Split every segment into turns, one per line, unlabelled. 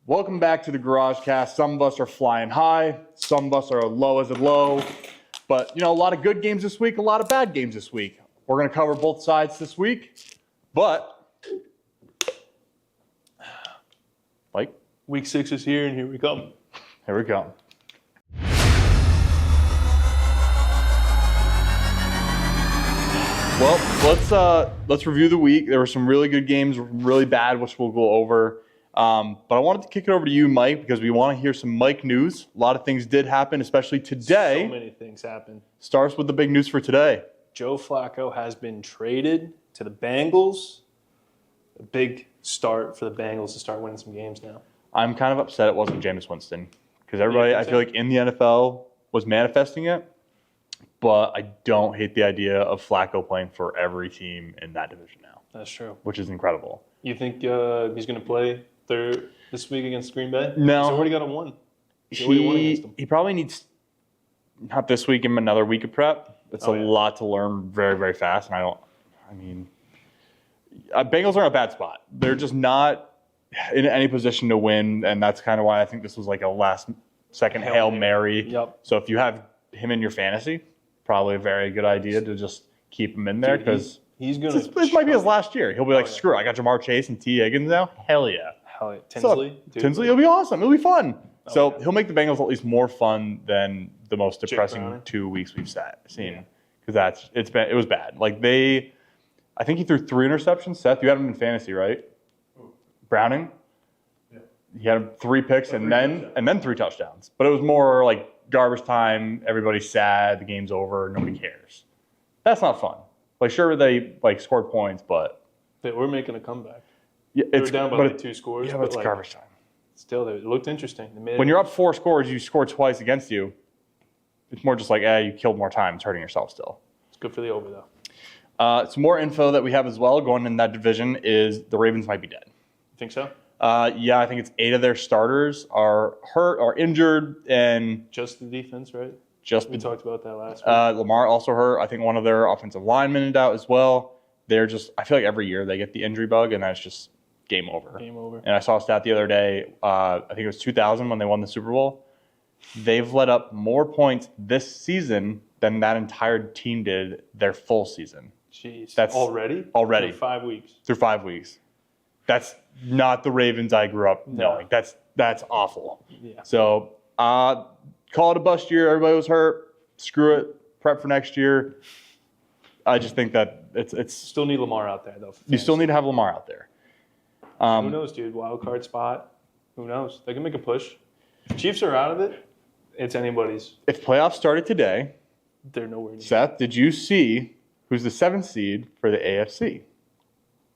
Welcome back to the Garagecast. Some of us are flying high, some of us are low as a low. But, a lot of good games this week, a lot of bad games this week. We're going to cover both sides this week. But, Mike?
Week 6 is here, and here we come.
Here we come. Well, let's review the week. There were some really good games, really bad, which we'll go over. But I wanted to kick it over to you, Mike, because we want to hear some Mike news. A lot of things did happen, especially today.
So many things happened.
Starts with the big news for today.
Joe Flacco has been traded to the Bengals. A big start for the Bengals to start winning some games now.
I'm kind of upset it wasn't Jameis Winston, because everybody, I feel like in the NFL, was manifesting it. But I don't hate the idea of Flacco playing for every team in that division now.
That's true.
Which is incredible.
You think he's going to play this week against Green Bay?
No.
He's already got a win.
He probably needs, not this week, give him another week of prep. It's a lot to learn very, very fast. And Bengals are in a bad spot. They're just not in any position to win. And that's kind of why I think this was like a last-second Hail Mary.
Yep.
So if you have him in your fantasy, probably a very good idea to just keep him in there because
he's going to.
This might be his last year. He'll be like, screw it. I got Jamar Chase and T. Higgins now. Hell yeah.
Hell yeah. Tinsley,
it'll be awesome. It'll be fun. He'll make the Bengals at least more fun than the most depressing 2 weeks we've seen. Because it was bad. I think he threw 3 interceptions. Seth, you had him in fantasy, right? Browning?
Yeah.
He had 3 picks and then 3 touchdowns. But it was more like garbage time. Everybody's sad. The game's over. Nobody cares. That's not fun. Sure, they scored points, but
they were making a comeback.
Yeah,
they were down by 2 scores.
Yeah, but it's garbage time.
Still, it looked interesting.
When you're up 4 scores, you score twice against you. It's more just you killed more time. It's hurting yourself still.
It's good for the over, though.
Some more info that we have as well going in that division is the Ravens might be dead.
You think so?
Yeah, I think it's 8 of their starters are hurt or injured, and
just the defense, right?
We
talked about that last week.
Lamar also hurt. I think one of their offensive linemen out as well. I feel like every year they get the injury bug, and that's just game over.
Game over.
And I saw a stat the other day. I think it was 2000 when they won the Super Bowl. They've let up more points this season than that entire team did their full season.
Jeez.
That's
already?
Already.
Through 5 weeks.
Through 5 weeks. That's not the Ravens I grew up knowing. That's awful.
Yeah.
So call it a bust year. Everybody was hurt. Screw it. Prep for next year. I just think that it's
still need Lamar out there though.
You still need to have Lamar out there.
Who knows, dude? Wild card spot. Who knows? They can make a push. If Chiefs are out of it, it's anybody's.
If playoffs started today,
they're nowhere near.
Seth, did you see who's the 7th seed for the AFC?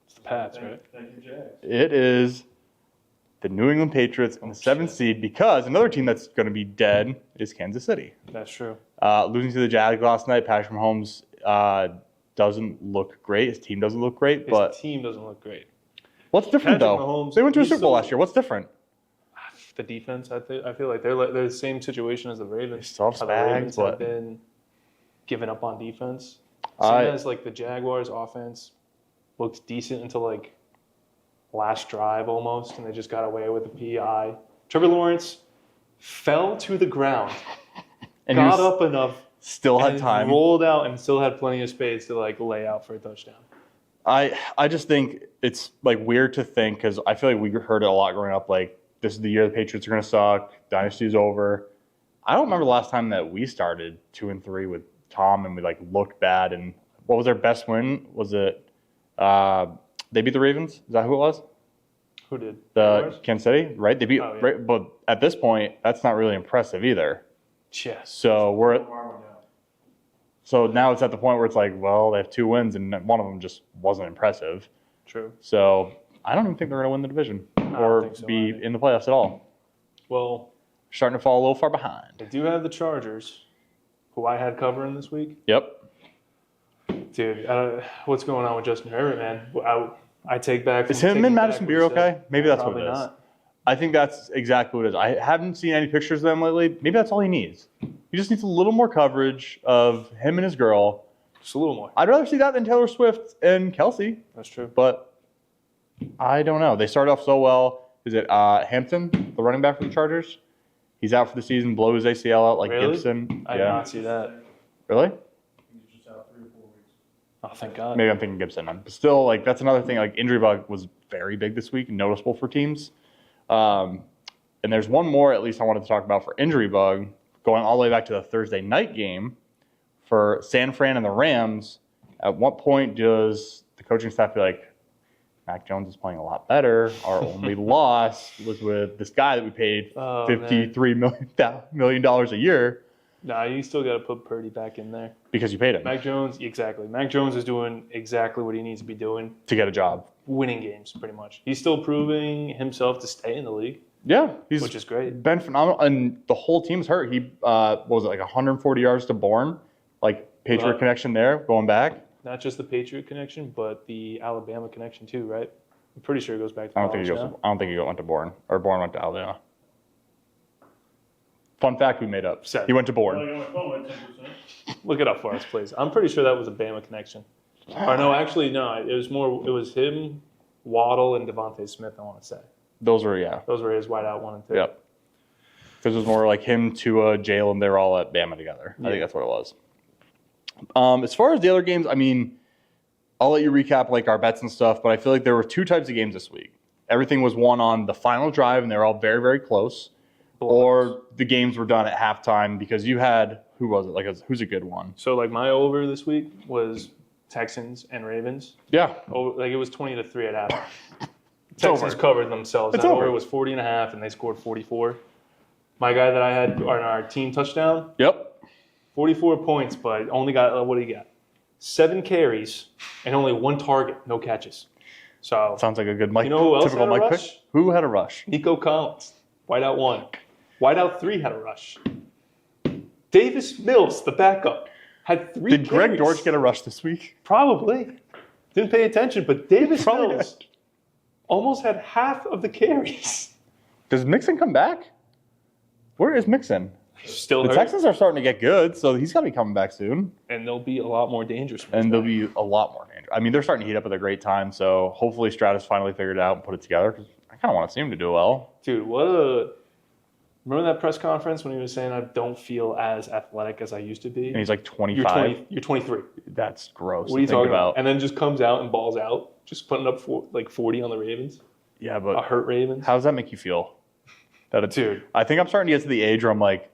It's the Pats, right?
Thank you, Jags.
It is the New England Patriots in the 7th seed because another team that's going to be dead is Kansas City.
That's true.
Losing to the Jags last night, Patrick Mahomes doesn't look great. His team doesn't look great.
His team doesn't look great.
What's different,
Patrick
though?
Mahomes,
they went to a Super Bowl last year. What's different?
The defense, I feel like they're the same situation as the Ravens.
They still have
How the Ravens
Spags,
have been giving up on defense.
I-
Same as the Jaguars' offense looked decent until last drive almost, and they just got away with the PI. Trevor Lawrence fell to the ground,
and
got up enough,
still had time,
rolled out, and still had plenty of space to lay out for a touchdown.
I just think it's weird to think because I feel like we heard it a lot growing up. This is the year the Patriots are going to suck. Dynasty's over. I don't remember the last time that we started 2-3 with Tom and we looked bad. And what was their best win? Was it they beat the Ravens? Is that who it was?
Who did?
The Kansas City, right? They beat,
Oh, yeah.
right? But at this point, that's not really impressive either.
Yes.
So now it's at the point where it's they have 2 wins and one of them just wasn't impressive.
True.
So I don't even think they're going to win the division or be in the playoffs at all.
Well,
Starting to fall a little far behind.
they do have the Chargers, who I had covering this week.
Yep.
Dude, what's going on with Justin Herbert, man? I take back.
Is him and Madison Beer okay? Maybe that's
Probably
what it is.
not.
I think that's exactly what it is. I haven't seen any pictures of them lately. Maybe that's all he needs. He just needs a little more coverage of him and his girl.
Just a little more.
I'd rather see that than Taylor Swift and Kelsey.
That's true.
But I don't know. They started off so well. Is it Hampton, the running back for the Chargers? He's out for the season, blow his ACL out like
Really?
Gibson.
I did not see that.
Really?
He's just out 3 or 4 weeks.
Oh, thank God.
Maybe I'm thinking Gibson. But still, like that's another thing. Like injury bug was very big this week, noticeable for teams. And there's one more, at least I wanted to talk about for injury bug, going all the way back to the Thursday night game for San Fran and the Rams. At what point does the coaching staff be like, Mac Jones is playing a lot better. Our only loss was with this guy that we paid $53 million a year.
Nah, you still got to put Purdy back in there.
Because you paid him
Mac Jones, exactly. Mac Jones is doing exactly what he needs to be doing.
to get a job.
Winning games, pretty much. He's still proving himself to stay in the league,
Yeah,
which is great.
been phenomenal. And the whole team's hurt. He, what was it, like 140 yards to Bourne? Like Patriot connection there, going back.
Not just the Patriot connection, but the Alabama connection too, right? I'm pretty sure it goes back to
I don't think he went to Bourne, or Bourne went to Alabama. Fun fact we made up.
Set.
He went to
Oh,
Bourne.
you went forward 10%.
Look it up for us, please. I'm pretty sure that was a Bama connection. Or no, actually, no. It was him, Waddle, and Devontae Smith, I want to say.
Those were, yeah.
Those were his wideout 1 and 2.
Yep. Because it was more like him, Tua, Jalen, they were all at Bama together. I think that's what it was. As far as the other games, I mean, I'll let you recap like our bets and stuff, but I feel like there were 2 types of games this week. Everything was won on the final drive, and they're all very, very close. Or the games were done at halftime because you had, who was it? Like, who's a good one?
So, like, my over this week was Texans and Ravens.
Yeah.
Like, it was 20-3 at half.
It's
Texans
over.
covered themselves.
It's
That
over.
over was 40.5, and they scored 44. My guy that I had on our team touchdown,
Yep.
44 points, but only got, what did he get? 7 carries and only 1 target, no catches. So,
Sounds like a good Mike.
You know who else
typical
had a
Mike
rush?
pick. Who had a rush?
Nico Collins, wideout 1. Wideout 3 had a rush. Davis Mills, the backup, had 3
Did Greg
carries.
Dortch get a rush this week?
Probably. Didn't pay attention, but Davis
Probably
Mills almost had half of the carries.
Does Mixon come back? Where is Mixon?
Still
The
hurt,
Texans are starting to get good, so he's got to be coming back soon.
and they'll be a lot more dangerous.
And they'll be a lot more dangerous. I mean, they're starting to heat up at a great time, so hopefully Stratus finally figured it out and put it together, because I kind of want to see him to do well.
Dude, remember that press conference when he was saying I don't feel as athletic as I used to be?
And he's like 25.
You're 23.
That's gross
What are you
to think
talking
about.
And then just comes out and balls out, just putting up 40 on the Ravens.
Yeah,
A
but
hurt Ravens.
how does that make you feel?
Dude.
I think I'm starting to get to the age where I'm like,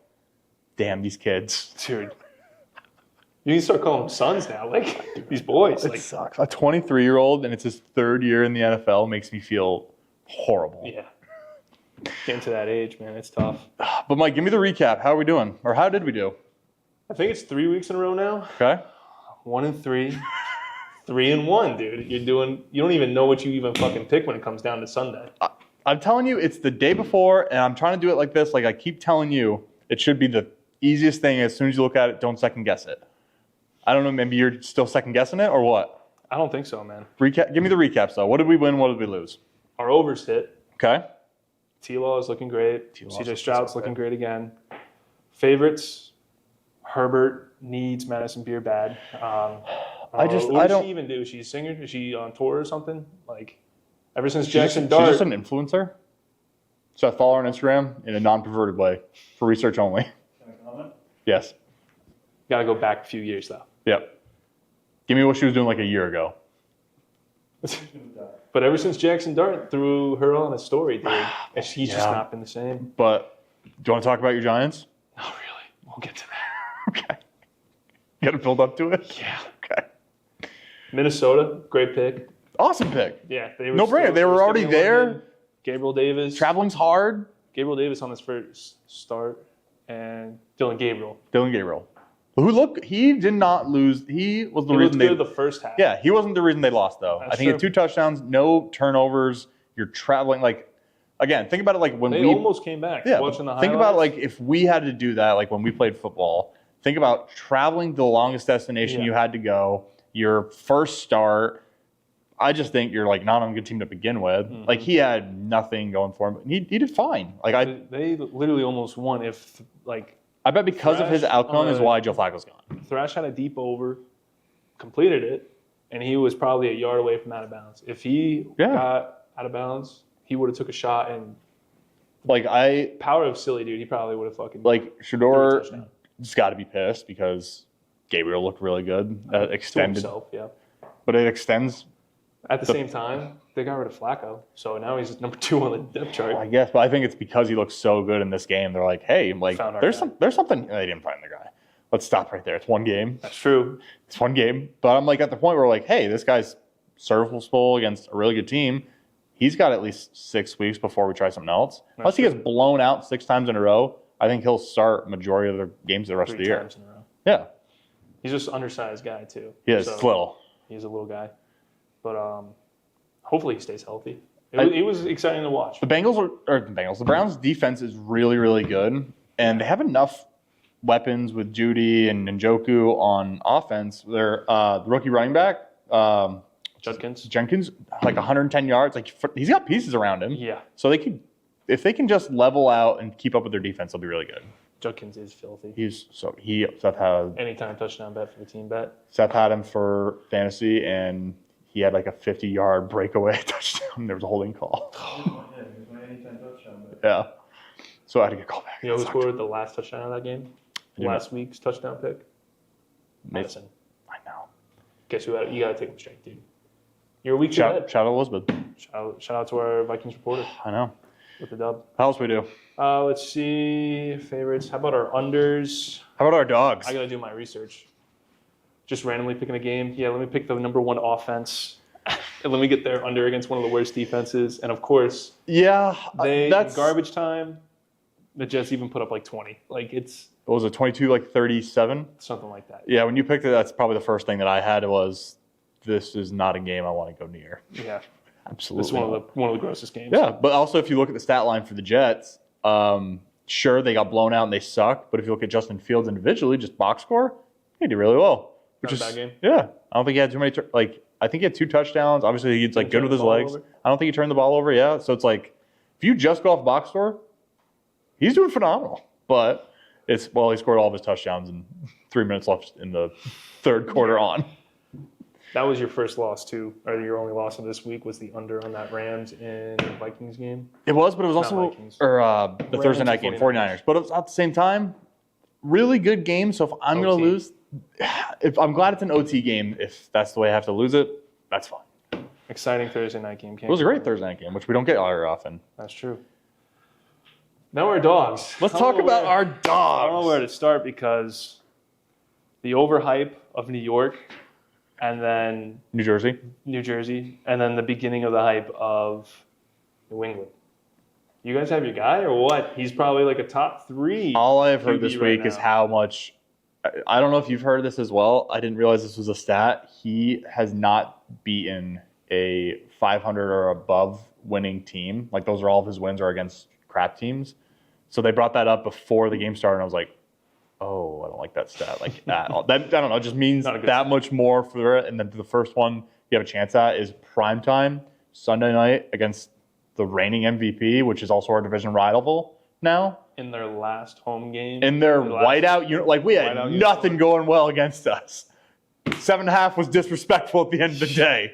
damn, these kids.
Dude. You need to start calling them sons now, like these boys.
It
Like,
sucks. A 23-year-old, and it's his 3rd year in the NFL, makes me feel horrible.
yeah. Getting to that age, man, it's tough.
But Mike, give me the recap. How are we doing? Or how did we do?
I think it's 3 weeks in a row now.
Okay.
1-3. 3-1, dude. You don't even know what you even fucking pick when it comes down to Sunday.
I'm telling you, it's the day before, and I'm trying to do it like this. Like I keep telling you, it should be the easiest thing. As soon as you look at it, don't second guess it. I don't know. Maybe you're still second guessing it, or what?
I don't think so, man.
Recap. Give me the recaps though. What did we win? What did we lose?
Our overs hit.
Okay.
T-Law is looking great.
T-Law's
CJ
looking
Stroud's
so
looking great again. Favorites, Herbert needs Madison Beer bad. What does
don't-
she even do? Is she a singer? Is she on tour or something? Like, ever since
She's
Jackson
just,
Dart.
she's just an influencer. So I follow her on Instagram in a non-perverted way for research only.
Can I comment?
Yes.
Got to go back a few years, though.
Yep. Give me what she was doing like a year ago.
But ever since Jackson Dart threw her on a story, dude, and she's just
Yeah.
not been the same.
But do you want to talk about your Giants?
Oh, really? We'll get to that.
Okay. You got to build up to it?
Yeah.
Okay.
Minnesota, great pick.
Awesome pick.
Yeah, they were
No brainer. They were
still
already
in
there.
London. Gabriel Davis.
Traveling's hard.
Gabriel Davis on his first start, and Dylan Gabriel.
Dylan Gabriel. He did not lose. He was the
He looked
reason
good the first half.
Yeah, he wasn't the reason they lost though.
That's
I think he had
true.
2 touchdowns, no turnovers. You're traveling like, again, think about it like when
They
we
almost came back.
yeah.
Watching the
Think about
highlights.
like if we had to do that, like when we played football. Think about traveling to the longest destination
Yeah.
you had to go. Your first start. I just think you're like not on a good team to begin with.
Mm-hmm.
Like he had nothing going for him. He did fine. Like
They literally almost won. If like
I bet because of his
Thrash
outcome
on
is
a-
why Joe Flacco's gone.
Thrash had a deep over, completed it, and he was probably a yard away from out of bounds. If he
Yeah.
got out of bounds, he would have took a shot and
Like
power of silly dude, he probably would have fucking
like
threw a
Shador
touchdown.
just got to be pissed because Gabriel looked really good.
To
Extended,
himself, yeah.
but it extends.
At the same time, they got rid of Flacco, so now he's number 2 on the depth chart.
I guess, but I think it's because he looks so good in this game. They're like, hey, like
Found our
there's
guy.
there's something. They didn't find the guy. Let's stop right there. It's one game.
That's true.
It's one game. But I'm like at the point where like, hey, this guy's serviceable against a really good team. He's got at least 6 weeks before we try something else. Unless he gets blown out 6 times in a row, I think he'll start majority of the games the rest of the
3
year.
times in a row.
Yeah,
He's just an undersized guy too.
he is
So
little.
He's a little guy, but hopefully he stays healthy.
I-
It was exciting to watch.
The the Browns defense is really, really good, and they have enough weapons with Judy and Njoku on offense. They're the rookie running back,
Judkins.
Jenkins, like 110 yards. Like he's got pieces around him,
Yeah,
so they could, if they can just level out and keep up with their defense, they'll be really good.
Judkins is filthy. Anytime touchdown bet for the team bet.
Seth had him for fantasy, and he had like a 50-yard breakaway touchdown. There was a holding call.
Yeah, he was my anytime touchdown. But
Yeah, so I had to get called back.
You know who
It sucked.
scored the last touchdown of that game?
do not.
Last week's touchdown pick? Madison.
I know.
Guess who? You gotta take him straight, dude. You're a week ahead.
Shout out Elizabeth.
Shout out to our Vikings reporter
I know.
with the dub.
How else we do?
Let's see favorites. How about our unders?
How about our dogs?
I gotta do my research. Just randomly picking a game. Yeah, let me pick the number 1 offense. And let me get their under against one of the worst defenses. And of course,
Yeah,
that's garbage time. The Jets even put up like 20. Like it's
What was it, 22, like 37?
something like that.
Yeah, when you picked it, that's probably the first thing that I had was, this is not a game I want to go near.
Yeah.
Absolutely.
It's one of the grossest games.
Yeah, but also if you look at the stat line for the Jets, sure, they got blown out and they suck, but if you look at Justin Fields individually, just box score, he did really well.
Not a bad game.
Yeah, I don't think he had too many, I think he had 2 touchdowns. Obviously, he's like good with his legs. I don't think he turned the ball over, yeah. So it's like, if you just go off box score, he's doing phenomenal. But he scored all of his touchdowns in 3 minutes left in the third quarter on.
That was your first loss too, or your only loss of this week was the under on that Rams and Vikings game.
It was, but it was
Not
also
Vikings.
the
Rams
Thursday
and
night game,
49ers.
49ers. But it was at the same time, really good game. So if I'm going
OT.
to lose, if I'm glad it's an OT game. If that's the way I have to lose it, that's fine.
Exciting Thursday night game.
It was a great Thursday night game, which we don't get very often.
That's true. Now our dogs.
Let's
I don't
talk
know
about
where-
our
I don't know where
dogs.
to start because the overhype of New York, and then
New Jersey.
New Jersey, and then the beginning of the hype of New England. You guys have your guy or what? He's probably like a top 3.
All I've heard
QB
this
right
week is
now.
how much. I don't know if you've heard this as well. I didn't realize this was a stat. He has not beaten a 500 or above winning team. Like those are all of his wins are against crap teams. So they brought that up before the game started, and I was like, "Oh, I don't like that stat." Like that, I don't know. It just means
Not a good
that
stat.
much more for it. And then the first one you have a chance at is primetime Sunday night against the reigning MVP, which is also our division rival now.
in their last home game.
In their
last-
whiteout unit, like we had
Whiteout
nothing
uniform.
going well against us. 7.5 was disrespectful at the end of the day.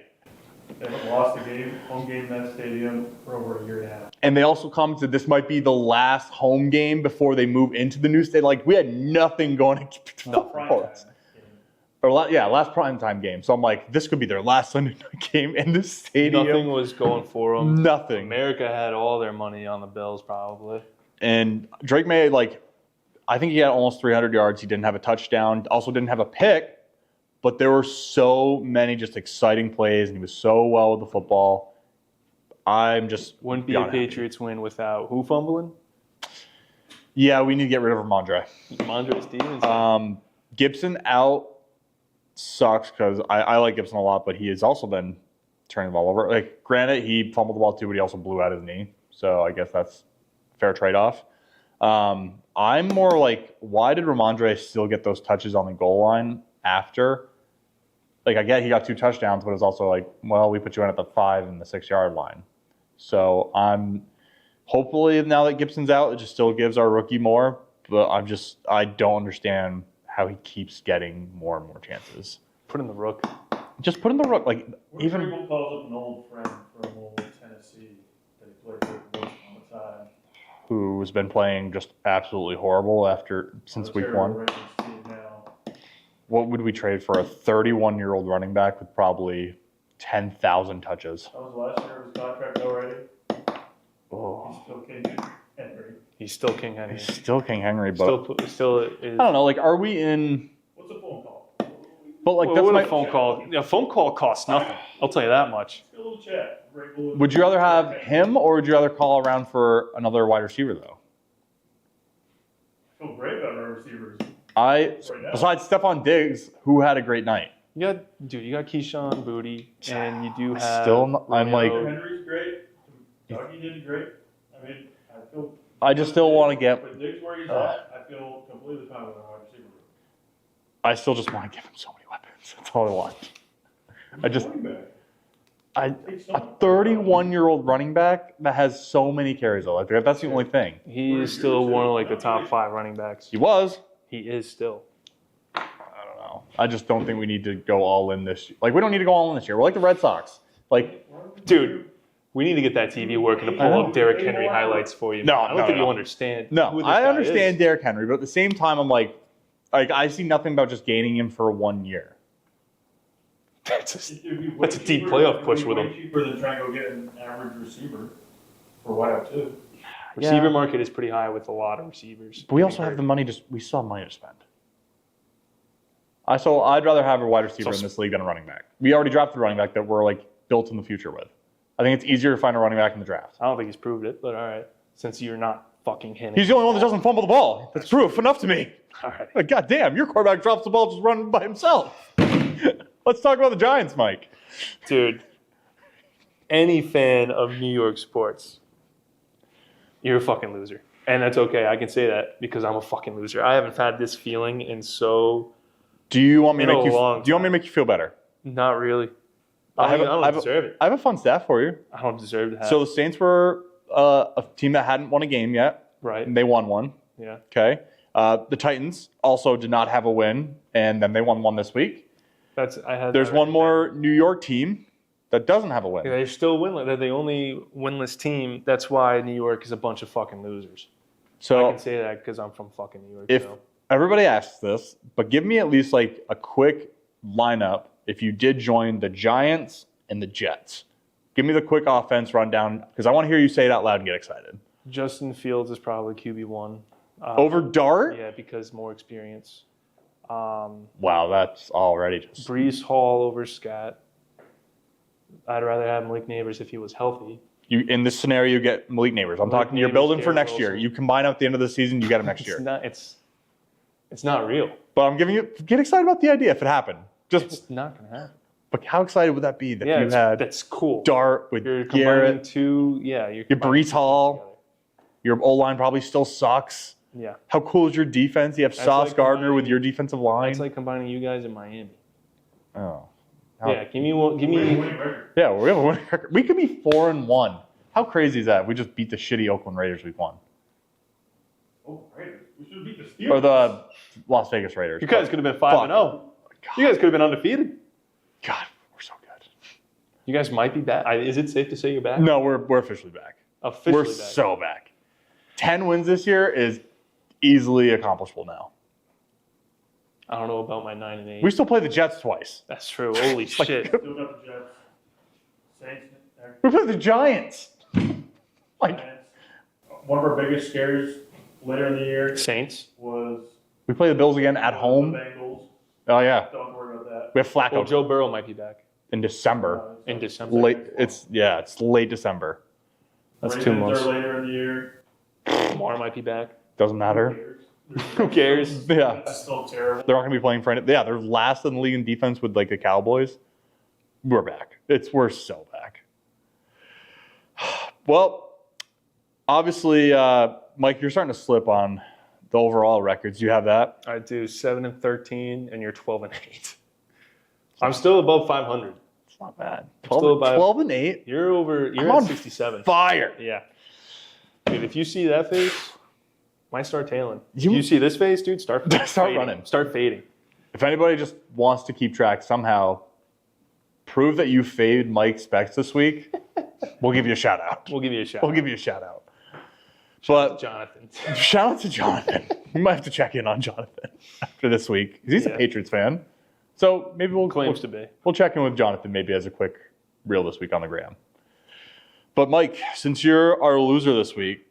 they haven't lost a game, home game in that stadium for over a year and a half.
And they also commented this might be the last home game before they move into the new state. Like we had nothing going
Prime
for
time
us.
game.
Last primetime game. So I'm like, this could be their last Sunday night game in this stadium.
Nothing was going for them.
Nothing.
America had all their money on the Bills, probably.
And Drake May, I think he had almost 300 yards. He didn't have a touchdown. Also didn't have a pick. But there were so many just exciting plays, and he was so well with the football. I'm just
Wouldn't be a
beyond happy.
Patriots win without who fumbling?
Yeah, we need to get rid of Ramondre.
Mondre Stevens.
Gibson out sucks because I like Gibson a lot, but he has also been turning the ball over. Like, granted, he fumbled the ball too, but he also blew out his knee. So I guess that's a fair trade-off. I'm more like, why did Ramondre still get those touches on the goal line after? Like, I get he got 2 touchdowns, but it's also like, well, we put you in at the 5 and the 6-yard line. So I'm hopefully now that Gibson's out, it just still gives our rookie more. But I don't understand how he keeps getting more and more chances.
Put in the rook.
Just put in the rook. Like,
What
even
Grable calls up an old friend from old Tennessee that he played
who has been playing just absolutely horrible since week one. What would we trade for a 31-year-old running back with probably 10,000 touches?
That was last year. His contract already.
Oh.
He's still King Henry.
He's still King Henry.
He's still King Henry, but
Still is.
I don't know. Like, are we in?
What's a phone call?
But like,
Well,
that's
what
my
a phone call. A phone call costs nothing. I'll tell you that much.
Just a little chat.
Would you rather have him, or would you rather call around for another wide receiver though?
I feel great about our receivers.
Besides Stephon Diggs, who had a great night.
You got Keyshawn Booty, and you do have.
I'm like,
Henry's great. Dougie did great. I mean, I feel.
I just still want to get.
With Diggs where he's at, I feel completely fine with our wide receiver.
I still just want to give him so many weapons. That's all I want. A 31-year-old running back that has so many carries though. Like, that's the only thing.
He is still one of like the top 5 running backs.
He was.
He is still.
I don't know. I just don't think we need to go all in this. Like, we don't need to go all in this year. We're like the Red Sox. Like,
dude, we need to get that TV working to pull up Derrick Henry highlights for you.
No,
I don't think you understand.
No,
who this
I
guy
understand
is.
Derrick Henry, but at the same time, I'm like I see nothing about just gaining him for 1 year.
That's a deep playoff push with him.
Way cheaper than trying to go get an average receiver for what I too.
Receiver market is pretty high with a lot of receivers.
But we also have the money. We still have money to spend. I'd rather have a wide receiver in this league than a running back. We already drafted a running back that we're like built in the future with. I think it's easier to find a running back in the draft.
I don't think he's proved it, but all right. Since you're not fucking hitting.
He's the only one that doesn't fumble the ball. That's proof enough to me.
All right.
Like, God damn, your quarterback drops the ball just running by himself. Let's talk about the Giants, Mike.
Dude, any fan of New York sports, you're a fucking loser. And that's okay. I can say that because I'm a fucking loser. I haven't had this feeling in so.
Do you want me to make you?
long
Do you want me to make you feel better?
Not really.
I
don't deserve it.
I have a fun stat for you.
I don't deserve to have
So the Saints were a team that hadn't won a game yet.
Right.
And they won one.
Yeah.
Okay. The Titans also did not have a win, and then they won one this week. There's one more New York team that doesn't have a win.
Yeah, they're still winless. They're the only winless team. That's why New York is a bunch of fucking losers.
So
I can say that because I'm from fucking New York.
if
so.
everybody asks this, but give me at least like a quick lineup if you did join the Giants and the Jets. Give me the quick offense rundown because I want to hear you say it out loud and get excited.
Justin Fields is probably QB1.
Over Dart?
Yeah, because more experience.
Wow, that's already just.
Brees Hall over Scat. I'd rather have Malik Neighbors if he was healthy.
You in this scenario, you get Malik Neighbors. I'm talking. You're building for next year. You combine at the end of the season, you get him next year.
It's not real.
But I'm giving you. Get excited about the idea if it happened.
It's not going to happen.
But how excited would that be that you had?
That's cool.
Dart with
You're
Garrett.
You're
Your Brees Hall. Your O line probably still sucks.
Yeah.
How cool is your defense? You have Sauce Gardner with your defensive line.
It's like combining you guys in Miami.
Oh.
Yeah, give me one. Give me.
Yeah, we have a winning record. We could be 4-1. How crazy is that? We just beat the shitty Oakland Raiders week 1.
Oh, Raiders. We should beat the Steelers.
Or the Las Vegas Raiders.
You guys could have been 5-0. You guys could have been undefeated.
God, we're so good.
You guys might be back. Is it safe to say you're back?
No, we're officially back.
Officially
we're
back.
so back. 10 wins this year is easily accomplishable now.
I don't know about my 9-8.
We still play the Jets twice.
That's true. Holy shit.
Still got the Jets. Saints.
We play the Giants. Like,
one of our biggest scares later in the year
Saints.
was
we play the Bills again at home.
the Bengals.
Oh yeah,
Don't worry about that.
we have Flacco
Well, Joe Burrow might be back
in December.
in December.
It's late December.
That's 2
Ravens
months.
are later in the year.
Lamar might be back.
Doesn't matter.
Who cares?
Yeah,
That's still terrible.
they're not gonna be playing for any. Yeah, they're last in the league in defense with like the Cowboys. We're back. We're so back. Well, obviously, Mike, you're starting to slip on the overall records. You have that.
I do 7-13, and you're 12-8. I'm still above 500.
It's not bad.
Still about-
12-8.
You're over. You're
I'm
at
on
67.
Fire.
Yeah, dude. If you see that face, might start tailing.
You-
If you see this face, dude, start fading.
running.
Start fading.
If anybody just wants to keep track somehow, prove that you faded Mike Specs this week. We'll give you a shout out.
We'll give you a shot.
We'll give you a shout out. But
Jonathan.
shout out to Jonathan. We might have to check in on Jonathan after this week. He's a Patriots fan. So maybe
Claims to be.
We'll check in with Jonathan maybe as a quick reel this week on the gram. But Mike, since you're our loser this week,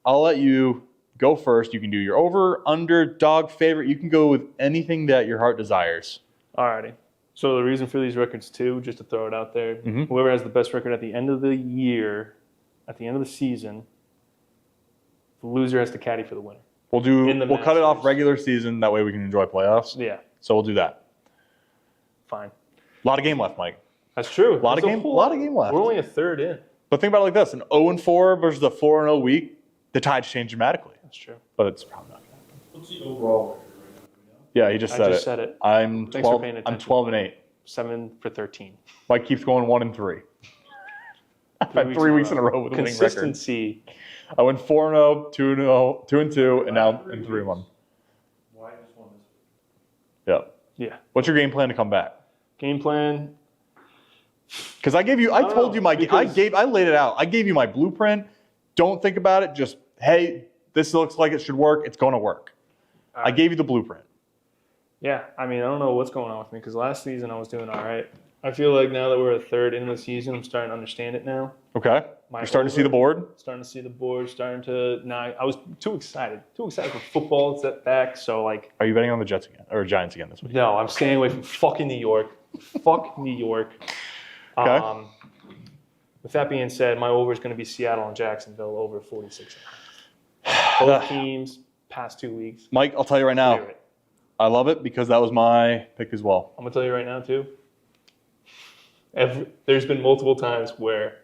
I'll let you go first. You can do your over, under, dog, favorite. You can go with anything that your heart desires.
Alrighty. So the reason for these records too, just to throw it out there, whoever has the best record at the end of the year, at the end of the season, the loser has to caddy for the winner.
We'll cut it off regular season. That way we can enjoy playoffs.
Yeah.
So we'll do that.
Fine.
A lot of game left, Mike.
That's true.
A lot of game left.
We're only a third in.
But think about it like this: an 0-4 versus a 4-0 week, the tides change dramatically.
That's true.
But it's probably not going to happen.
What's the overall record right now?
Yeah, he just said it. I'm
Thanks for
12.
paying
I'm
attention.
12-8.
7 for 13.
Mike keeps going 1-3. I've had 3 weeks in a row with a winning record.
Consistency.
I went 4-0, 2-0, 2-2, and now in 3-1.
Why just won this week?
Yeah.
Yeah.
What's your game plan to come back?
Game plan.
Because I laid it out. I gave you my blueprint. Don't think about it. Just, hey, this looks like it should work. It's going to work. I gave you the blueprint.
Yeah, I mean, I don't know what's going on with me because last season I was doing all right. I feel like now that we're a third into the season, I'm starting to understand it now.
Okay. You're starting to see the board?
Starting to see the board, I was too excited for football to set back, so like.
Are you betting on the Jets again, or Giants again this week?
No, I'm staying away from fucking New York. Fuck New York.
Okay.
With that being said, my over is going to be Seattle and Jacksonville over 46. Both teams, past 2 weeks.
Mike, I'll tell you right now, I love it because that was my pick as well.
I'm going to tell you right now, too. There's been multiple times where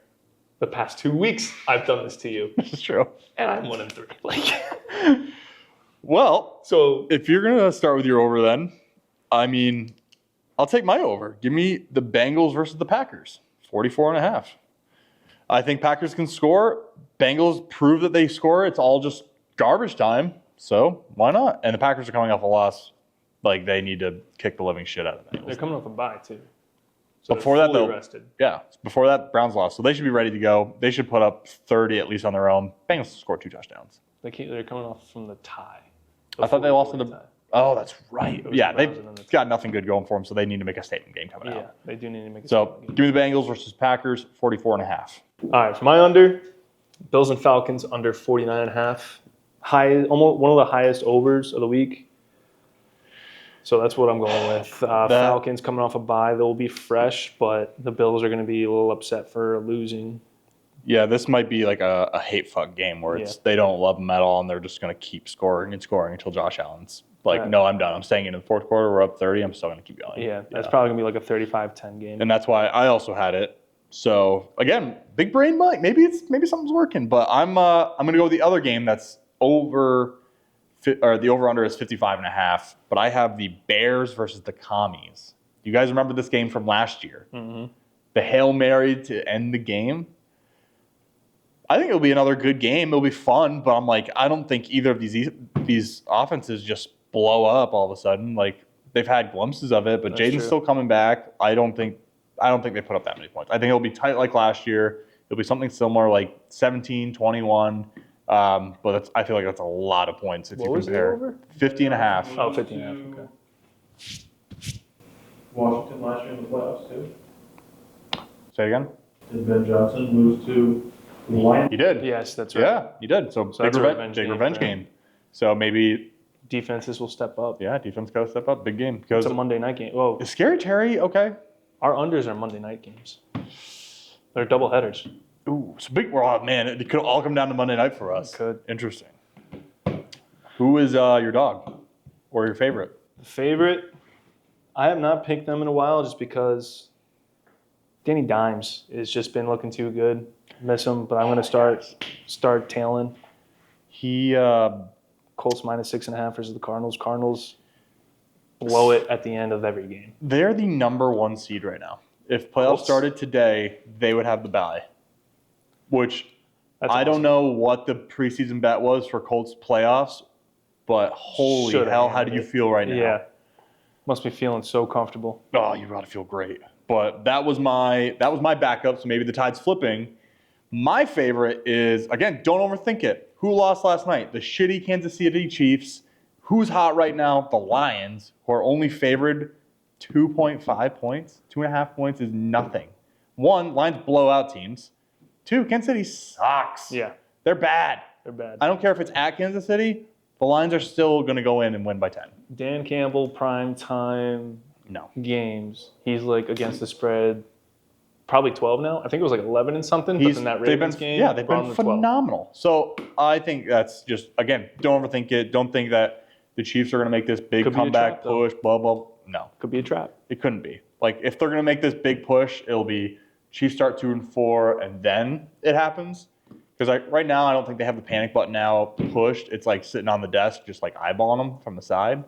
the past 2 weeks I've done this to you.
This is true.
And I'm 1-3.
Well,
so
if you're going to start with your over then, I mean, I'll take my over. Give me the Bengals versus the Packers, 44.5. I think Packers can score. Bengals prove that they score. It's all just garbage time. So why not? And the Packers are coming off a loss. Like, they need to kick the living shit out of the Bengals.
they're coming off a bye, too. So
before that, though,
rested.
yeah, before that, Browns lost. So they should be ready to go. They should put up 30 at least on their own. Bengals score 2 touchdowns.
They're coming off from the tie.
I thought they lost to the
tie.
Oh, that's right. Yeah,
the
they've got nothing good going for them, so they need to make a statement game coming out.
Yeah, they do need to make a
So
statement game.
give me the Bengals versus Packers, 44.5.
All right, for my under, Bills and Falcons under 49.5. Almost one of the highest overs of the week. So that's what I'm going with. Falcons coming off a bye, they'll be fresh, but the Bills are going to be a little upset for losing.
Yeah, this might be like a hate fuck game where they don't love them at all, and they're just going to keep scoring and scoring until Josh Allen's like, no, I'm done. I'm staying in the fourth quarter. We're up 30. I'm still going to keep going.
Yeah, that's probably going to be like a 35-10 game.
And that's why I also had it. So again, big brain Mike. Maybe something's working, but I'm going to go with the other game that's over. Or the over-under is 55.5, but I have the Bears versus the Commies. You guys remember this game from last year? Mm-hmm. The Hail Mary to end the game. I think it'll be another good game. It'll be fun, but I'm like, I don't think either of these offenses just blow up all of a sudden. Like, they've had glimpses of it, but Jaden's still coming back. I don't think they put up that many points. I think it'll be tight like last year. It'll be something similar, like 17-21. But I feel like that's a lot of points if you compare. 50.5.
Oh, 50.5. Okay.
Washington last year in the playoffs, too.
Say it again?
Did Ben Johnson lose to the Lions?
He did.
Yes, that's right.
Yeah, he did. So big revenge game. So maybe
defenses will step up.
Yeah, defense got to step up. Big game.
It's a Monday night game. Whoa.
Is Scary Terry okay?
Our unders are Monday night games. They're double headers.
Ooh, so big. Oh, man, it could all come down to Monday night for us.
It could.
Interesting. Who is your dog or your favorite?
The favorite, I have not picked them in a while just because Danny Dimes has just been looking too good. Miss him, but I'm going to start tailing.
He
Colts -6.5 versus the Cardinals. Cardinals blow it at the end of every game.
They're the number 1 seed right now. If playoffs started today, they would have the bye. Which I don't know what the preseason bet was for Colts playoffs, but holy hell, how do you feel right now?
Yeah. Must be feeling so comfortable.
Oh, you got to feel great. But that was my backup, so maybe the tide's flipping. My favorite is, again, don't overthink it. who lost last night? The shitty Kansas City Chiefs. Who's hot right now? The Lions, who are only favored 2.5 points. 2.5 points is nothing. One, Lions blow out teams. Two, Kansas City sucks.
Yeah,
They're bad.
they're bad.
I don't care if it's at Kansas City. The Lions are still going to go in and win by 10.
Dan Campbell, prime time
No.
games. He's like against the spread, probably 12 now. I think it was like 11 and something. But then that
they've
Ravens
been,
game,
yeah, they've
brought
been
him to 12.
phenomenal. So I think that's just, again, don't overthink it. Don't think that the Chiefs are going to make this big
Could be a
comeback
trap, though.
push, blah, blah. No,
Could be a trap.
it couldn't be. Like, if they're going to make this big push, it'll be Chiefs start 2-4, and then it happens. Because right now, I don't think they have the panic button now pushed. It's like sitting on the desk, just like eyeballing them from the side.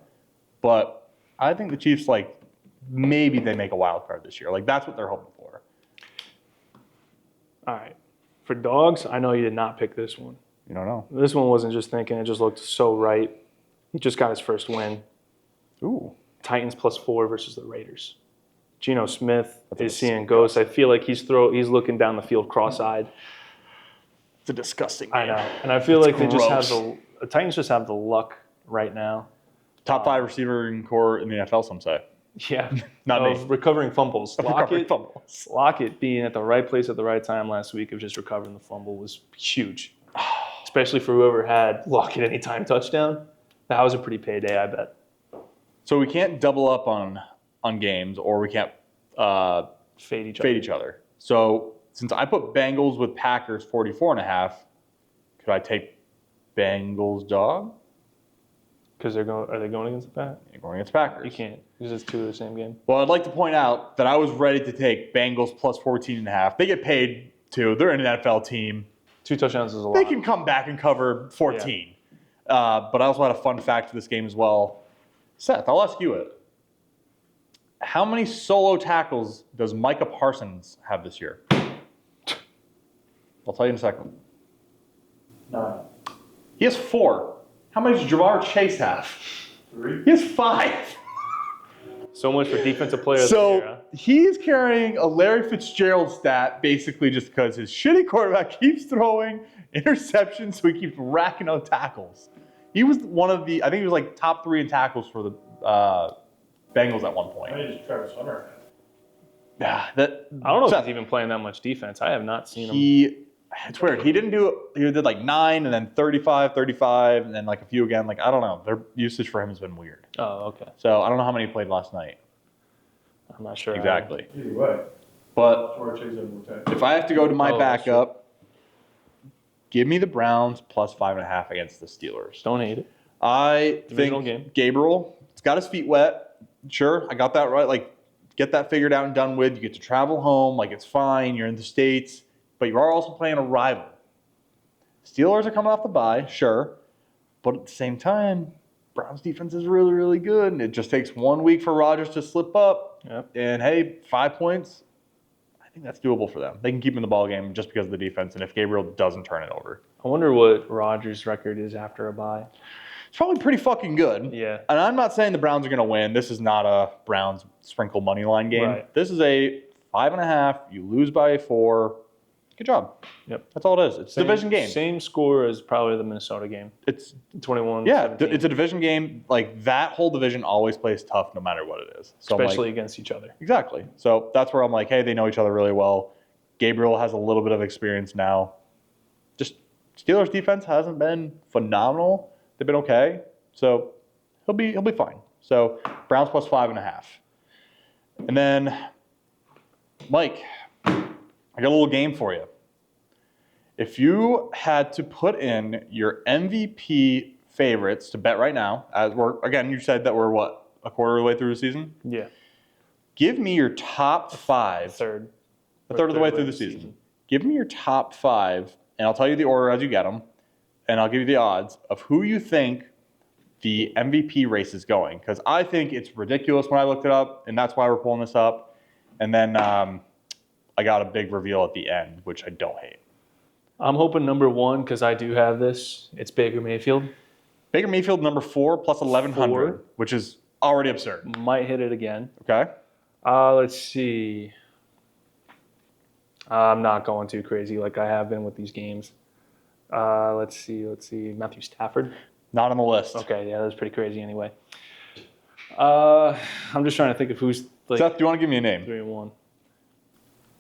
But I think the Chiefs, like, maybe they make a wild card this year. Like, that's what they're hoping for.
All right. For dogs, I know you did not pick this one.
You don't know.
This one wasn't just thinking. It just looked so right. He just got his first win.
Ooh.
Titans +4 versus the Raiders. Geno Smith
That's a
is seeing ghosts. I feel like he's looking down the field cross-eyed.
It's a disgusting
I
game.
know, and I feel like they just have
gross.
the Titans just have the luck right now.
Top 5 receiver in core in the NFL, some say.
Yeah,
Not me.
of recovering fumbles.
Recovering fumbles.
Lockett being at the right place at the right time last week of just recovering the fumble was huge, especially for whoever had Lockett anytime touchdown. That was a pretty payday, I bet.
So we can't double up on games, or we can't
Fade each
fade each other. So since I put Bengals with Packers 44.5, could I take Bengals dog?
Because are they going against the Pack?
You're going against Packers.
You can't because it's two of the same game.
Well, I'd like to point out that I was ready to take Bengals plus 14.5. They get paid too. They're an NFL team.
2 touchdowns is a lot.
They can come back and cover 14. But I also had a fun fact for this game as well. Seth, I'll ask you it. How many solo tackles does Micah Parsons have this year? I'll tell you in a second.
9.
He has 4. How many does Jamar Chase have?
3.
He has 5.
So much for defensive player of the year. Huh?
So he's carrying a Larry Fitzgerald stat basically just because his shitty quarterback keeps throwing interceptions, so he keeps racking out tackles. He was one of the, I think he was like top 3 in tackles for the Bengals at one
I
point.
mean, just Travis Hunter.
Yeah,
I don't know if he's even playing that much defense. I have not seen him.
It's weird. He didn't do, he did like 9 and then 35, and then like a few again. Like, I don't know. Their usage for him has been weird.
Oh, okay.
So I don't know how many he played last night.
I'm not sure.
Exactly.
Either way,
But
Jamar Chase had more time.
if I have to go to my
Oh, that's true.
backup, give me the Browns plus 5.5 against the Steelers.
Don't hate it.
I
Divisional
think
game.
Gabriel, it's got his feet wet. Sure, I got that right. Like, get that figured out and done with. You get to travel home. Like, it's fine. You're in the States. But you are also playing a rival. Steelers are coming off the bye, sure. But at the same time, Browns defense is really, really good. And it just takes 1 week for Rodgers to slip up.
Yep.
And, hey, 5 points, I think that's doable for them. They can keep him in the ballgame just because of the defense and if Gabriel doesn't turn it over.
I wonder what Rodgers' record is after a bye.
It's probably pretty fucking good.
Yeah.
And I'm not saying the Browns are going to win. This is not a Browns sprinkle money line game.
Right.
This is a 5.5. You lose by 4. Good job.
Yep.
That's all it is. It's a division game.
Same score as probably the Minnesota game.
It's
21.
yeah.
17.
It's a division game. Like that whole division always plays tough, no matter what it is. So I'm like,
especially against each other.
exactly. So that's where I'm like, hey, they know each other really well. Gabriel has a little bit of experience now. Just Steelers defense hasn't been phenomenal. They've been okay. So he'll be fine. So Browns plus 5.5. And then Mike, I got a little game for you. If you had to put in your MVP favorites to bet right now, as we're again, you said that we're what, a quarter of the way through the season?
Yeah.
Give me your top 5.
Third.
A third of the way through the season. Give me your top 5, and I'll tell you the order as you get them, and I'll give you the odds of who you think the MVP race is going. Because I think it's ridiculous when I looked it up, and that's why we're pulling this up. And then I got a big reveal at the end, which I don't hate.
I'm hoping number 1, because I do have this. It's Baker Mayfield.
Baker Mayfield, number 4, plus 1,100,
4.
which is already absurd.
Might hit it again.
Okay?
Let's see. I'm not going too crazy like I have been with these games. Let's see. Matthew Stafford.
Not on the list.
Okay, yeah, that was pretty crazy anyway. I'm just trying to think of who's like
Seth, do you want to give me a name?
3-1.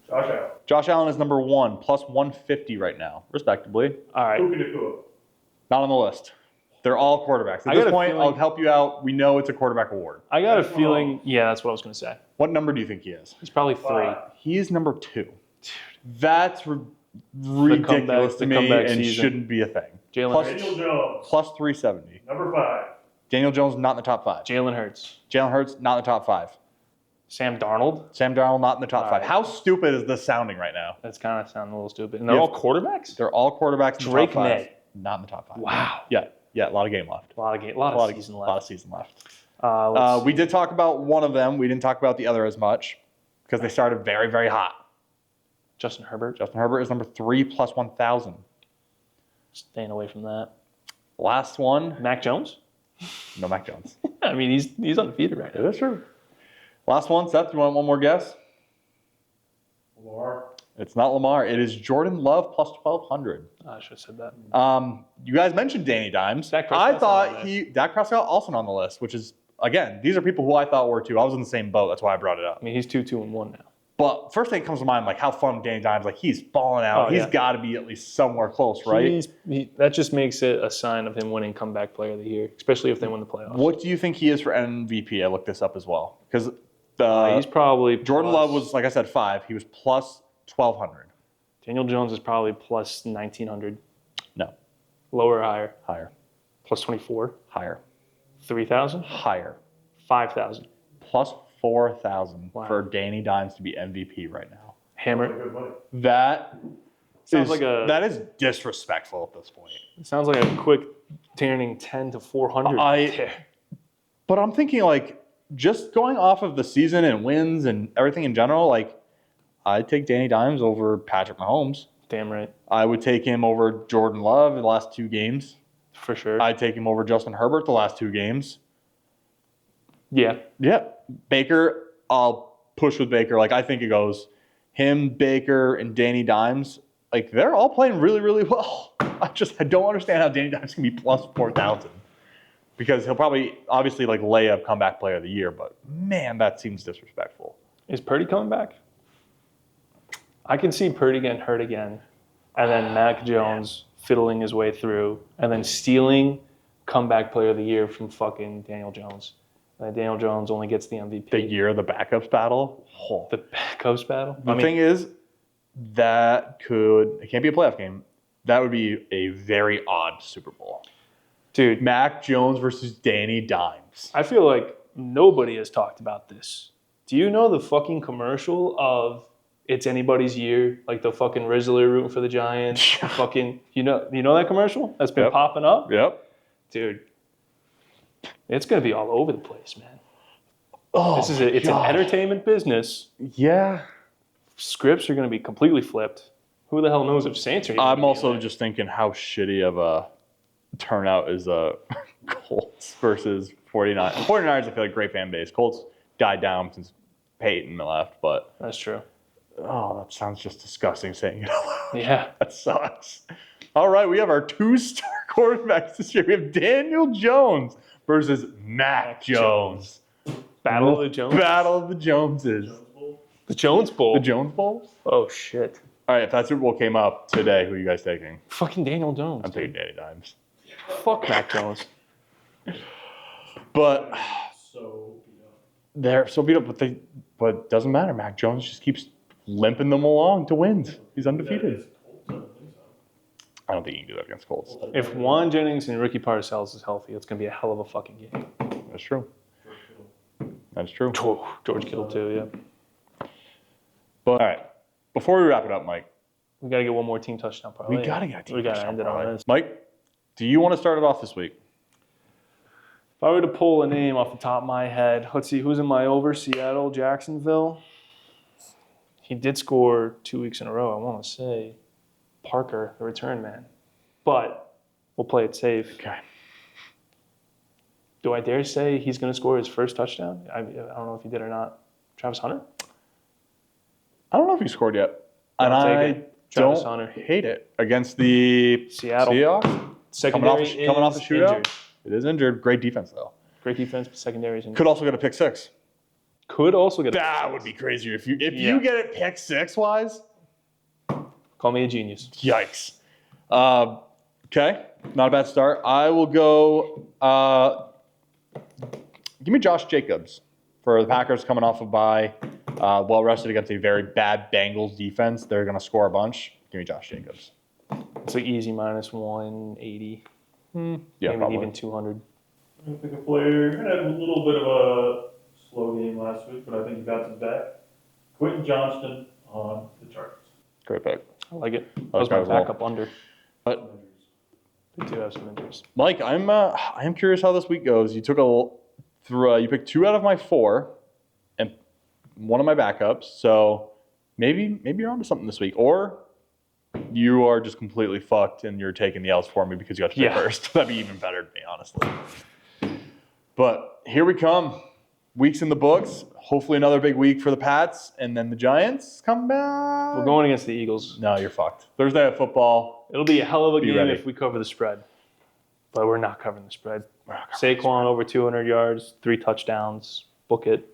Josh Allen.
Josh Allen is number 1, plus 150 right now, respectably.
All right.
Puka Nacua.
Not on the list. They're all quarterbacks. At
I
this
got a
point,
feeling-
I'll help you out. We know it's a quarterback award.
I got a
Patrick
feeling.
Mahomes.
Yeah, that's what I was going to say.
What number do you think he is?
He's probably 3.
5.
He is number 2. That's ridiculous
comeback-
to
the
me
comeback
and
season.
shouldn't be a thing.
Jalen
Plus-
Hurts.
Daniel Jones.
Plus 370.
Number 5.
Daniel Jones, not in the top 5.
Jalen Hurts.
Jalen Hurts, not in the top 5.
Sam Darnold.
Sam Darnold, not in the top
All
5.
right.
How stupid is this sounding right now?
That's kind of sounding a little stupid. And they're
Yeah.
all quarterbacks?
They're all quarterbacks in the
Drake
top 5.
May.
Not in the top 5.
Wow.
Yeah, a lot of game left.
A lot of season
A lot of
left.
season left.
Let's
We
see.
did talk about one of them. We didn't talk about the other as much because they started very, very hot.
Justin Herbert.
Justin Herbert is number 3 plus 1,000.
Staying away from that.
Last one,
Mac Jones?
no Mac Jones.
I mean, he's undefeated right now.
That's true. Last one, Seth, you want one more guess?
Lamar.
It's not Lamar. It is Jordan Love plus 1,200.
I should have said that.
You guys mentioned Danny Dimes.
Dak
I
Prescott's
thought
on
Dak Prescott also on the list, which is, again, these are people who I thought were too. I was in the same boat. That's why I brought it up.
I mean, he's 2-2-1 now.
But first thing that comes to mind, like how fun Danny Dimes, like he's falling out.
Oh,
He's
yeah.
got to be at least somewhere close, right?
That just makes it a sign of him winning comeback player of the year, especially if they win the playoffs.
What do you think he is for MVP? I looked this up as well. Because
He's probably
Jordan
plus-
Love was, like I said, 5. He was plus 1,200.
Daniel Jones is probably plus 1,900.
No.
Lower or higher?
Higher.
Plus 24.
Higher.
3,000.
Higher.
5,000.
Plus 4,000
Wow.
for Danny Dimes to be MVP right now.
Hammer.
Good money.
That
Sounds
is,
like a-
that is disrespectful at this point.
It sounds like a quick turning 10 to 400.
But I'm thinking like just going off of the season and wins and everything in general, like I'd take Danny Dimes over Patrick Mahomes.
Damn right.
I would take him over Jordan Love in the last 2 games.
For sure.
I'd take him over Justin Herbert the last 2 games.
yeah.
Yeah. Baker, I'll push with Baker. Like I think it goes him, Baker, and Danny Dimes. Like they're all playing really, really well. I don't understand how Danny Dimes can be plus 4,000. Because he'll probably obviously like lay up comeback player of the year, but man, that seems disrespectful.
Is Purdy coming back? I can see Purdy getting hurt again, and then Mac Jones fiddling his way through, and then stealing comeback player of the year from fucking Daniel Jones. And then Daniel Jones only gets the MVP.
The year of the backups battle. Oh.
The backups battle.
The thing is, it can't be a playoff game. That would be a very odd Super Bowl.
dude,
Mac Jones versus Danny Dimes.
I feel like nobody has talked about this. Do you know the fucking commercial of "It's Anybody's Year"? Like the fucking Rizzler rooting for the Giants. Fucking, you know that commercial that's been
Yep.
popping up,
Yep.
dude. It's gonna be all over the place, man.
Oh,
It's an entertainment business.
Yeah.
Scripts are gonna be completely flipped. Who the hell knows if Saints are? even gonna
I'm
be
also
in there.
just thinking how shitty of a turnout is Colts versus 49. 49ers, I feel like great fan base. Colts died down since Peyton left, but
That's true.
oh, that sounds just disgusting saying it out loud.
Yeah.
That sucks. All right, we have our 2-star quarterbacks this year. We have Daniel Jones versus Mac Jones.
Battle of the Jones.
Battle of the Joneses.
The Jones Bowl.
The Jones Bowl?
Oh shit.
All right, if that Super Bowl came up today, who are you guys taking?
Fucking Daniel Jones.
I'm taking Danny Dimes.
Fuck Mac Jones.
But
So,
they're so beat up, but it doesn't matter. Mac Jones just keeps limping them along to wins. He's undefeated. I don't think he can do that against Colts.
If Juan Jennings and Ricky Parcells is healthy, it's gonna be a hell of a fucking game.
That's true. That's true.
George Kittle too. Yeah.
But all right, before we wrap it up, Mike,
We gotta get one more team touchdown parlay.
we gotta get a team
We gotta
touchdown
end it on
parlay.
this.
Mike, do you want to start it off this week?
If I were to pull a name off the top of my head, let's see who's in my over. Seattle, Jacksonville. He did score 2 weeks in a row. I want to say Parker, the return man. But we'll play it safe.
Okay.
Do I dare say he's going to score his first touchdown? I don't know if he did or not. Travis Hunter?
I don't know if he scored yet. And
I'll take Travis
don't
Hunter.
hate it against the
Seattle.
Seahawks.
Secondary
Coming off the
is
shootout.
injured.
It is injured. Great defense though.
Great defense, but secondary is injured.
Could also get a pick six.
Could also get a
That would be crazier if you
Yeah.
get it pick six wise.
Call me a genius.
Yikes. Okay, not a bad start. I will go. Give me Josh Jacobs for the Packers coming off a bye, well rested against a very bad Bengals defense. They're going to score a bunch. Give me Josh Jacobs.
It's like easy minus 180.
Yeah,
Maybe
probably.
even 200.
I'm going to pick a player. Had a little bit of a slow game last week, but I think he got some back. Quentin Johnston on the Chargers.
Great pick.
I like it. That
I
was
like
my
that as well.
backup under.
But
They do have some injuries.
Mike, I am curious how this week goes. You took you picked 2 out of my 4, and one of my backups. So maybe you're onto something this week, or you are just completely fucked and you're taking the L's for me because you got to pick first. That'd be even better to me, honestly. But here we come. Weeks in the books. Hopefully another big week for the Pats, and then the Giants come back.
We're going against the Eagles.
No, you're fucked. Thursday Night Football.
It'll be a hell of a
Be
game
ready.
if we cover the spread. But we're not covering the spread.
We're not covering
Saquon over 200 yards, 3 touchdowns. Book it.